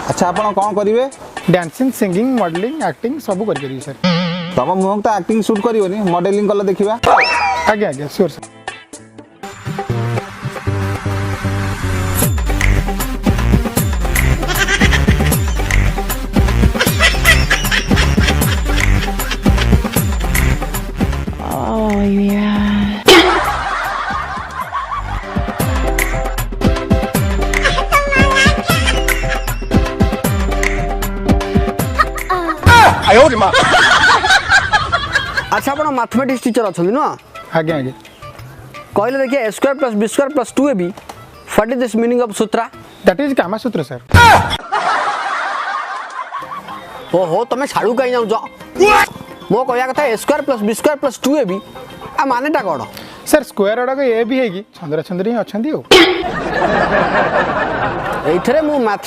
अच्छा आपण कौन करेंगे? डांसिंग सिंगिंग मॉडलिंग एक्टिंग सब करी सर। तुम मुह तो एक्टिंग शूट करियोनी मॉडलिंग कल देखा। आज्ञा आज्ञा श्योर सर। अच्छा आप मैथमेटिक्स टीचर अच्छा ना? आज्ञा आज्ञा कहले देखिए a square plus b square plus 2ab what is this meaning of sutra? That is Kama Sutra sir. ओहो तुम साड़ू कहीं जाऊँ मो कहया कथा a square plus b square plus 2ab आ मानेटा कौन? सर स्क्वायर गुड़ाक ए भी है कि छंद्रा छंद्री अच्छा एथरे मु मैथ